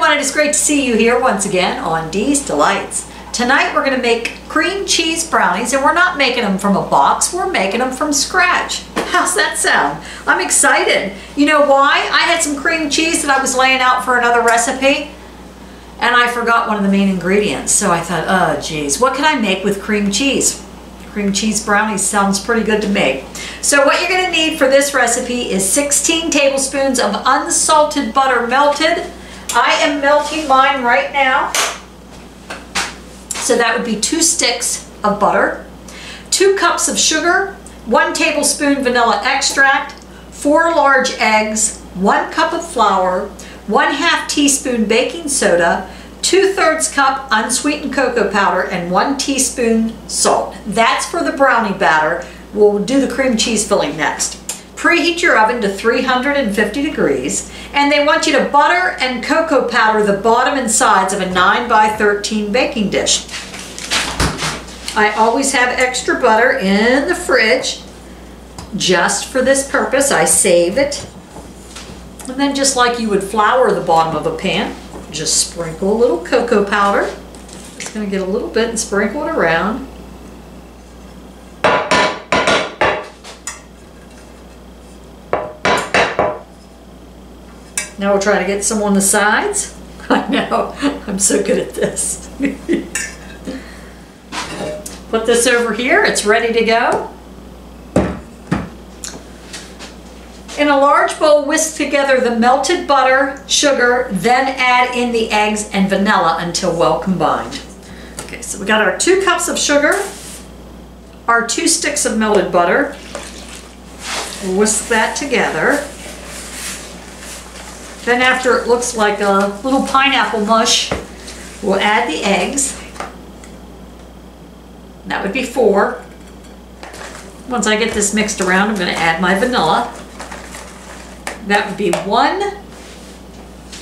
everyone, it is great to see you here once again on Dee's Delights. Tonight we're going to make cream cheese brownies, and we're not making them from a box, we're making them from scratch. How's that sound? I'm excited. You know why? I had some cream cheese that I was laying out for another recipe, and I forgot one of the main ingredients. So I thought, oh geez, what can I make with cream cheese? Cream cheese brownies sounds pretty good to make. So what you're going to need for this recipe is 16 tablespoons of unsalted butter melted. I am melting mine right now. So that would be 2 sticks of butter, 2 cups of sugar, 1 tablespoon vanilla extract, 4 large eggs, 1 cup of flour, 1/2 teaspoon baking soda, 2/3 cup unsweetened cocoa powder, and 1 teaspoon salt. That's for the brownie batter. We'll do the cream cheese filling next. Preheat your oven to 350 degrees, and they want you to butter and cocoa powder the bottom and sides of a 9 by 13 baking dish. I always have extra butter in the fridge just for this purpose. I save it. And then just like you would flour the bottom of a pan, just sprinkle a little cocoa powder. Just going to get a little bit and sprinkle it around. Now we'll try to get some on the sides. I know, I'm so good at this. Put this over here, it's ready to go. In a large bowl, whisk together the melted butter, sugar, then add in the eggs and vanilla until well combined. Okay, so we got our 2 cups of sugar, our 2 sticks of melted butter. We'll whisk that together. Then after it looks like a little pineapple mush, we'll add the eggs. That would be 4. Once I get this mixed around, I'm going to add my vanilla. That would be 1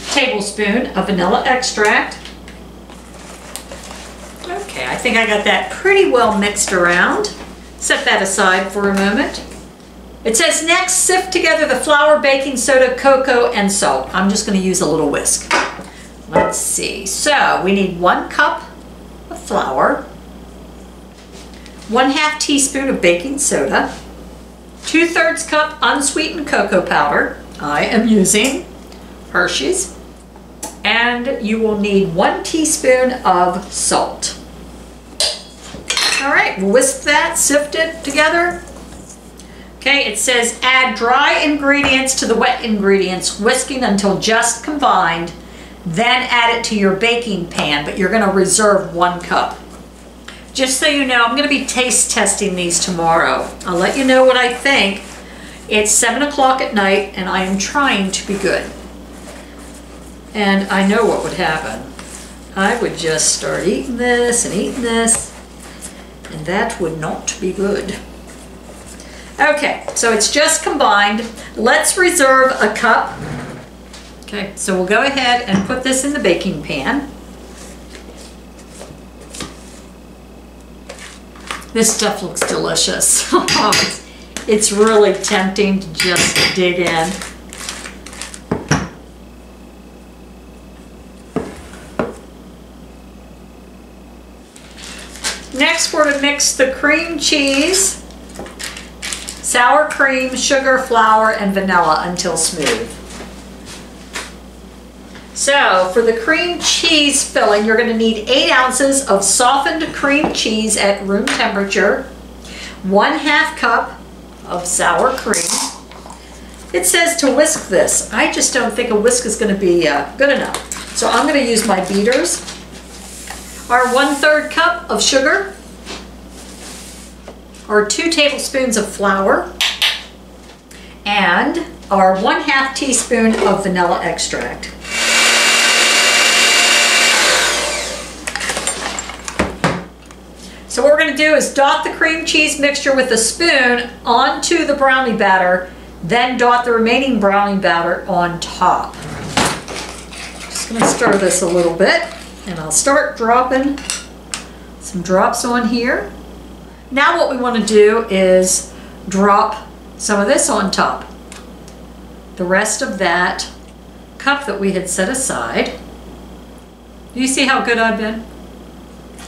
tablespoon of vanilla extract. Okay, I think I got that pretty well mixed around. Set that aside for a moment. It says next, sift together the flour, baking soda, cocoa, and salt. I'm just going to use a little whisk. Let's see. So we need 1 cup of flour, 1/2 teaspoon of baking soda, 2/3 cup unsweetened cocoa powder. I am using Hershey's. And you will need 1 teaspoon of salt. All right, we'll whisk that, sift it together. Okay, it says add dry ingredients to the wet ingredients, whisking until just combined, then add it to your baking pan, but you're going to reserve 1 cup. Just so you know, I'm going to be taste testing these tomorrow. I'll let you know what I think. It's 7 o'clock at night, and I am trying to be good. And I know what would happen. I would just start eating this and eating this, and that would not be good. Okay, so it's just combined. Let's reserve a cup. Okay, so we'll go ahead and put this in the baking pan. This stuff looks delicious. It's really tempting to just dig in. Next, we're to mix the cream cheese, sour cream, sugar, flour, and vanilla until smooth. So for the cream cheese filling, you're going to need 8 ounces of softened cream cheese at room temperature, 1/2 cup of sour cream. It says to whisk this. I just don't think a whisk is going to be good enough. So I'm going to use my beaters. Our 1/3 cup of sugar, our 2 tablespoons of flour, and our 1/2 teaspoon of vanilla extract. So what we're going to do is dot the cream cheese mixture with a spoon onto the brownie batter, then dot the remaining brownie batter on top. Just going to stir this a little bit, and I'll start dropping some drops on here. Now what we want to do is drop some of this on top. The rest of that cup that we had set aside. Do you see how good I've been?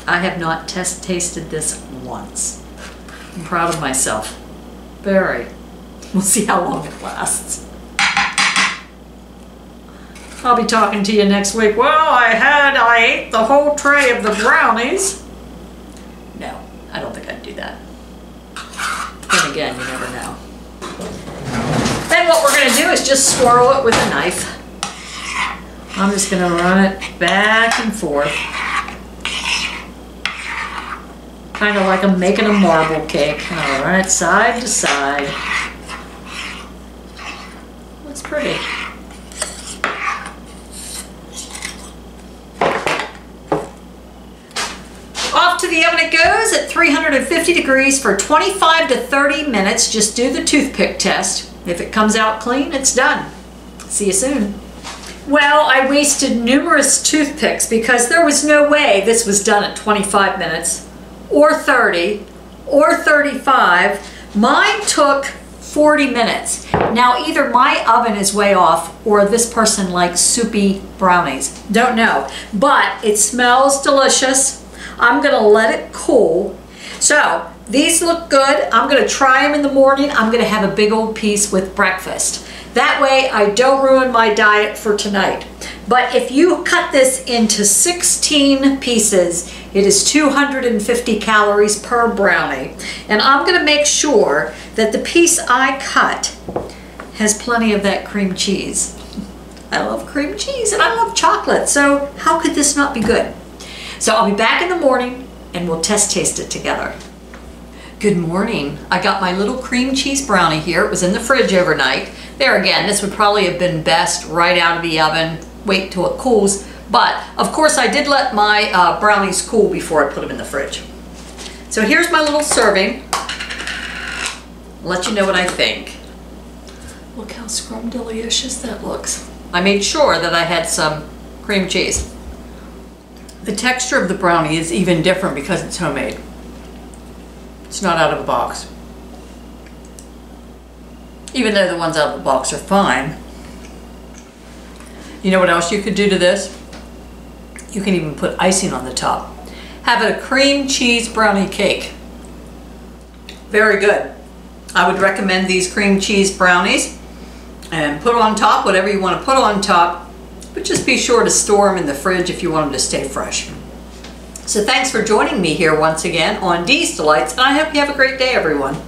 I have not tasted this once. I'm proud of myself. Very. We'll see how long it lasts. I'll be talking to you next week. Well, I ate the whole tray of the brownies. No, I don't think I'd do that. Then again, you never know. Then what we're going to do is just swirl it with a knife. I'm just going to run it back and forth. Kind of like I'm making a marble cake. All right, side to side. Looks pretty. Off to the oven it goes at 350 degrees for 25 to 30 minutes. Just do the toothpick test. If it comes out clean, it's done. See you soon. Well, I wasted numerous toothpicks because there was no way this was done at 25 minutes or 30 or 35. Mine took 40 minutes. Now either my oven is way off or this person likes soupy brownies. Don't know, but it smells delicious. I'm gonna let it cool. So these look good. I'm gonna try them in the morning. I'm gonna have a big old piece with breakfast. That way I don't ruin my diet for tonight. But if you cut this into 16 pieces, it is 250 calories per brownie. And I'm gonna make sure that the piece I cut has plenty of that cream cheese. I love cream cheese and I love chocolate, so how could this not be good? So I'll be back in the morning and we'll taste it together. Good morning. I got my little cream cheese brownie here. It was in the fridge overnight. There again, this would probably have been best right out of the oven. Wait till it cools. But of course I did let my brownies cool before I put them in the fridge. So here's my little serving. I'll let you know what I think. Look how scrumdiddlyicious that looks. I made sure that I had some cream cheese. The texture of the brownie is even different because it's homemade. It's not out of the box. Even though the ones out of the box are fine. You know what else you could do to this? You can even put icing on the top. Have it a cream cheese brownie cake. Very good. I would recommend these cream cheese brownies. And put on top whatever you want to put on top. But just be sure to store them in the fridge if you want them to stay fresh. So thanks for joining me here once again on Dee's Delights, and I hope you have a great day, everyone.